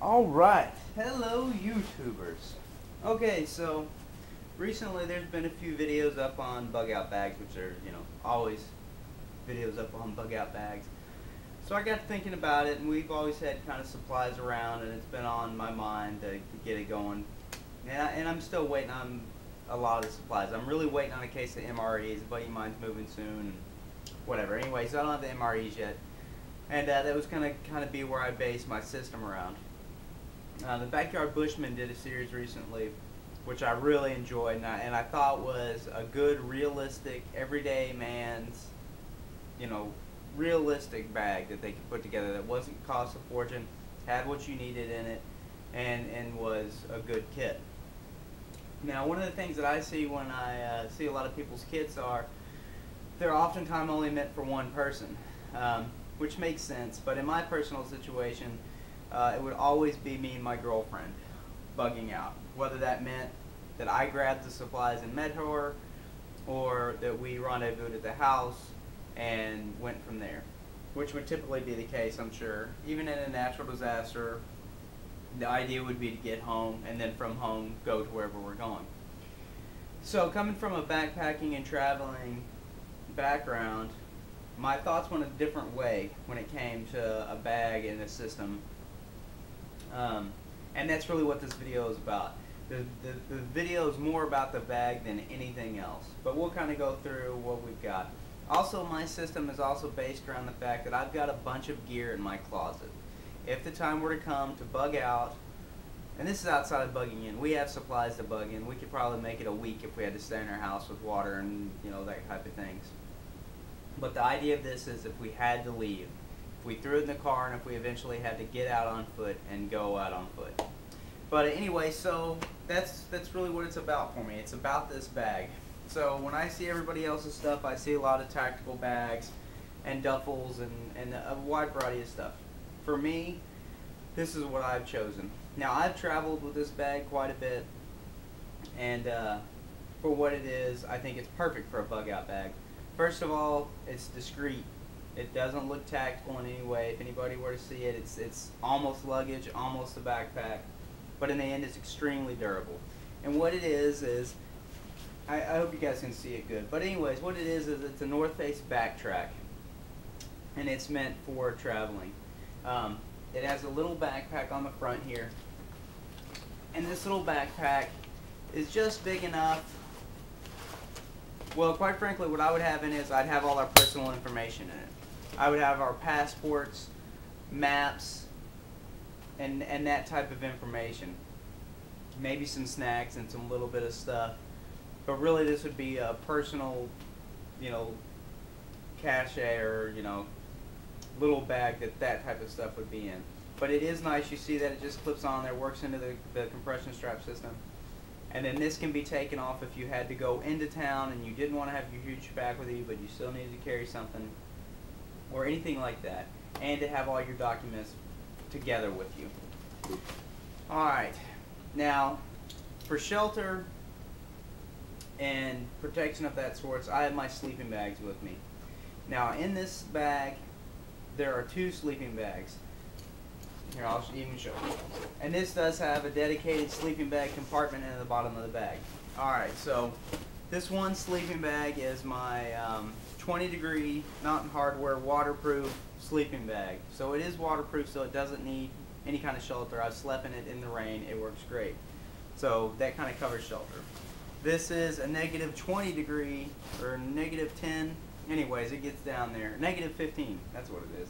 Alright, hello YouTubers. Okay, so recently there's been a few videos up on bug out bags, which are, always videos up on bug out bags. So I got thinking about it, and we've always had kind of supplies around, and it's been on my mind to get it going. And I'm still waiting on a lot of the supplies. I'm really waiting on a case of MREs. A buddy of mine's moving soon, and whatever. Anyway, so I don't have the MREs yet. And that was going to kind of be where I base my system around. The Backyard Bushman did a series recently, which I really enjoyed, and I thought was a good, realistic, everyday man's, realistic bag that they could put together that wasn't cost a fortune, had what you needed in it, and was a good kit. Now, one of the things that I see when I see a lot of people's kits are they're oftentimes only meant for one person, which makes sense, but in my personal situation, it would always be me and my girlfriend bugging out. Whether that meant that I grabbed the supplies and met her, or that we rendezvoused at the house and went from there, which would typically be the case, I'm sure. Even in a natural disaster, the idea would be to get home, and then from home go to wherever we're going. So coming from a backpacking and traveling background, my thoughts went a different way when it came to a bag and a system. And that's really what this video is about. The video is more about the bag than anything else. But we'll kind of go through what we've got. Also, my system is also based around the fact that I've got a bunch of gear in my closet. If the time were to come to bug out, and this is outside of bugging in, we have supplies to bug in. We could probably make it a week if we had to stay in our house with water and that type of things. But the idea of this is if we had to leave, we threw it in the car, and if we eventually had to get out on foot and go out on foot. But anyway, so that's really what it's about for me. It's about this bag. So when I see everybody else's stuff, I see a lot of tactical bags and duffels and a wide variety of stuff. For me, this is what I've chosen. Now, I've traveled with this bag quite a bit, and for what it is, I think it's perfect for a bug out bag. First of all, it's discreet. It doesn't look tactical in any way. If anybody were to see it, it's almost luggage, almost a backpack, but in the end, it's extremely durable. And what it is I hope you guys can see it good. But anyways, what it is it's a North Face backtrack, and it's meant for traveling. It has a little backpack on the front here, and this little backpack is just big enough. Well, quite frankly, what I would have in it is I'd have all our personal information in it. I would have our passports, maps, and that type of information. Maybe some snacks and some little bit of stuff. But really this would be a personal, cache or, little bag that type of stuff would be in. But it is nice. You see that it just clips on there, works into the compression strap system. And then this can be taken off if you had to go into town and you didn't want to have your huge pack with you, but you still needed to carry something or anything like that, and to have all your documents together with you. Alright, now for shelter and protection of that sorts, I have my sleeping bags with me. Now in this bag there are two sleeping bags. Here, I'll even show you. And this does have a dedicated sleeping bag compartment in the bottom of the bag. Alright, so this one sleeping bag is my 20-degree Mountain Hardwear waterproof sleeping bag. So it is waterproof, so it doesn't need any kind of shelter. I've slept in it in the rain. It works great. So that kind of covers shelter. This is a negative 20-degree, or negative 10. Anyways, it gets down there. Negative 15, that's what it is.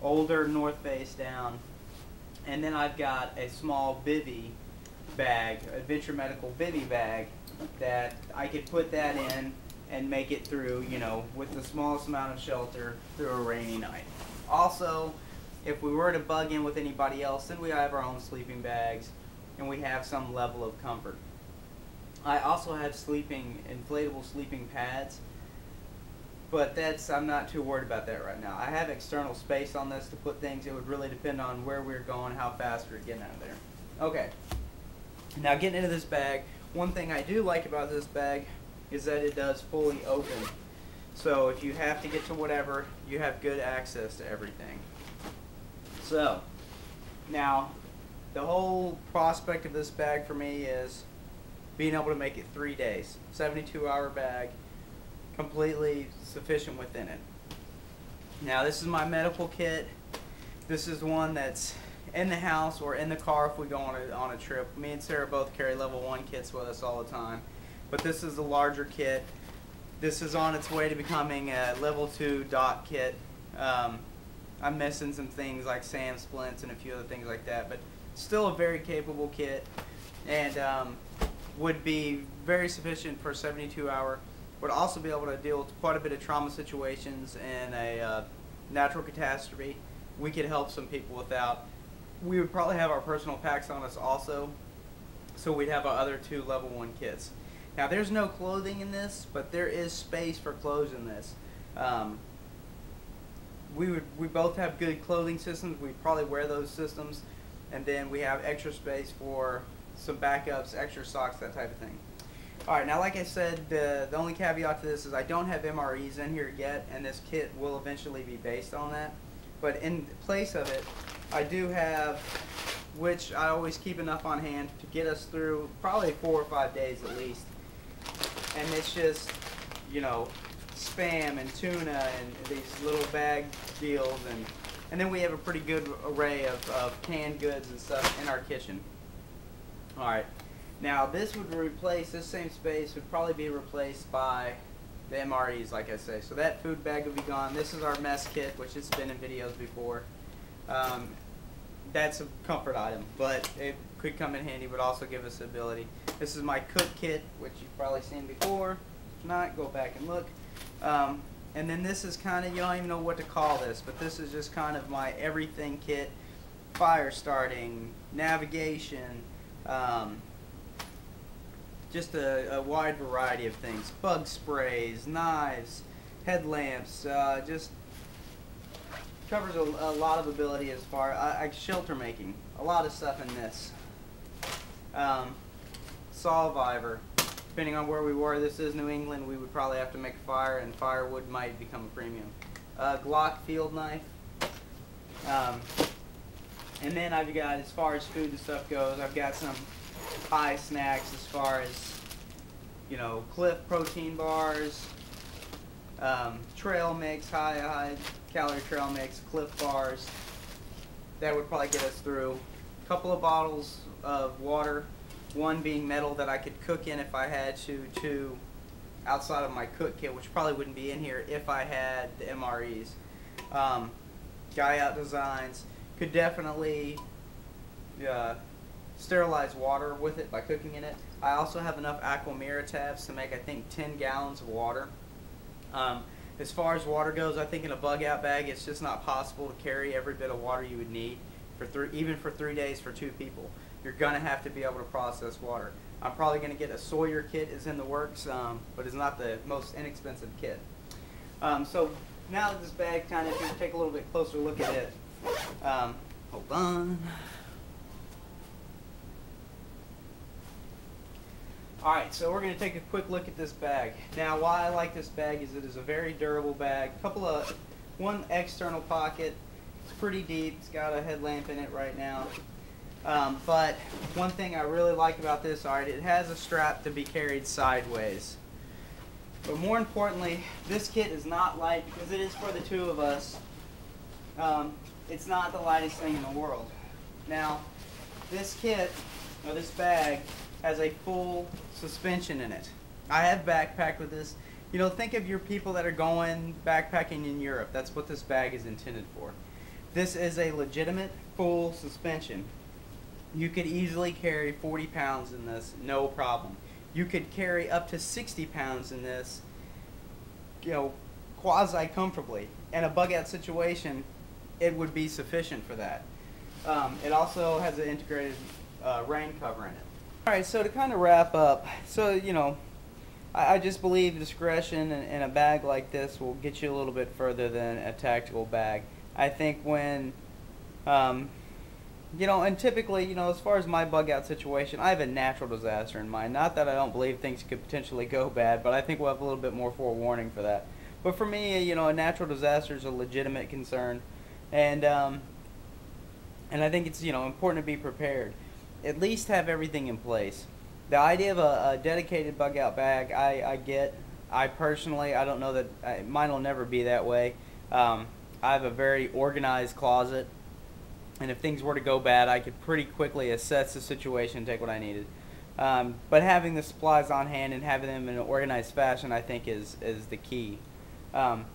Older North Face down. And then I've got a small bivy bag, Adventure Medical bivy bag, that I could put that in and make it through, with the smallest amount of shelter through a rainy night. Also, if we were to bug in with anybody else, then we have our own sleeping bags and we have some level of comfort. I also have inflatable sleeping pads, but I'm not too worried about that right now. I have external space on this to put things. It would really depend on where we're going, how fast we're getting out of there. Okay, now getting into this bag, one thing I do like about this bag is that it does fully open. So if you have to get to whatever, you have good access to everything. So, now, the whole prospect of this bag for me is being able to make it 3 days. 72-hour bag, completely sufficient within it. Now this is my medical kit. This is one that's in the house or in the car if we go on a trip. Me and Sarah both carry level 1 kits with us all the time. But this is the larger kit. This is on its way to becoming a level 2 dot kit. I'm missing some things like SAM splints and a few other things like that, but still a very capable kit, and would be very sufficient for a 72-hour. Would also be able to deal with quite a bit of trauma situations and a natural catastrophe. We could help some people without. We would probably have our personal packs on us also, so we'd have our other 2 level 1 kits. Now there's no clothing in this, but there is space for clothes in this. We both have good clothing systems. We probably wear those systems, and then we have extra space for some backups, extra socks, that type of thing. Alright, now like I said, the only caveat to this is I don't have MREs in here yet, and this kit will eventually be based on that. But in place of it, I do have, which I always keep enough on hand to get us through probably 4 or 5 days at least. And it's just, you know, Spam and tuna and these little bag deals, and then we have a pretty good array of canned goods and stuff in our kitchen. Alright, now this would replace, this same space would probably be replaced by the MREs, like I say. So that food bag would be gone. This is our mess kit, which has been in videos before. That's a comfort item, but it could come in handy, would also give us the ability. This is my cook kit, which you've probably seen before. If not, go back and look. And then this is kind of, you don't even know what to call this, but this is just kind of my everything kit. Fire starting, navigation, just a wide variety of things. Bug sprays, knives, headlamps, just covers a lot of ability as far as shelter making. A lot of stuff in this. Sawviver. Depending on where we were, this is New England, we would probably have to make a fire, and firewood might become a premium. Glock field knife. And then I've got, as far as food and stuff goes, I've got some high snacks as far as, you know, Cliff protein bars, trail mix, high calorie trail mix, Cliff bars. That would probably get us through. A couple of bottles of water. One being metal that I could cook in if I had to, 2 outside of my cook kit, which probably wouldn't be in here if I had the MREs. Guy Out Designs could definitely sterilize water with it by cooking in it. I also have enough Aquamira tabs to make, I think, 10 gallons of water. As far as water goes, I think in a bug out bag it's just not possible to carry every bit of water you would need for even for 3 days for 2 people. You're going to have to be able to process water. I'm probably going to get a Sawyer kit, is in the works, but it's not the most inexpensive kit. So now that this bag kind of, if you take a little bit closer look at it, hold on. Alright, so we're going to take a quick look at this bag. Now why I like this bag is it is a very durable bag. One external pocket. It's pretty deep. It's got a headlamp in it right now. But one thing I really like about this, alright, it has a strap to be carried sideways. But more importantly, this kit is not light because it is for the 2 of us. It's not the lightest thing in the world. Now, this kit, or this bag, has a full suspension in it. I have backpacked with this. You know, think of your people that are going backpacking in Europe. That's what this bag is intended for. This is a legitimate full suspension. You could easily carry 40 pounds in this, no problem. You could carry up to 60 pounds in this, you know, quasi-comfortably. In a bug-out situation, it would be sufficient for that. It also has an integrated rain cover in it. Alright, so to kind of wrap up, so, you know, I just believe discretion in a bag like this will get you a little bit further than a tactical bag. I think when, you know, and typically, you know, as far as my bug out situation, I have a natural disaster in mind. Not that I don't believe things could potentially go bad, but I think we'll have a little bit more forewarning for that. But for me, you know, a natural disaster is a legitimate concern. And And I think it's, you know, important to be prepared. At least have everything in place. The idea of a dedicated bug out bag, I get. I personally, I don't know that mine will never be that way. I have a very organized closet, and if things were to go bad, I could pretty quickly assess the situation and take what I needed. But having the supplies on hand and having them in an organized fashion, I think, is the key. Um,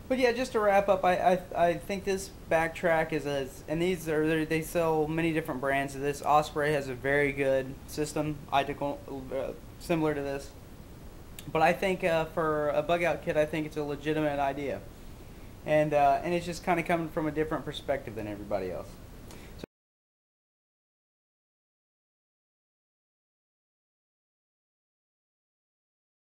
but yeah, just to wrap up, I think this backtrack is and these are, they sell many different brands of this. Osprey has a very good system, identical, similar to this. But I think for a bug out kit, I think it's a legitimate idea, and it's just kind of coming from a different perspective than everybody else.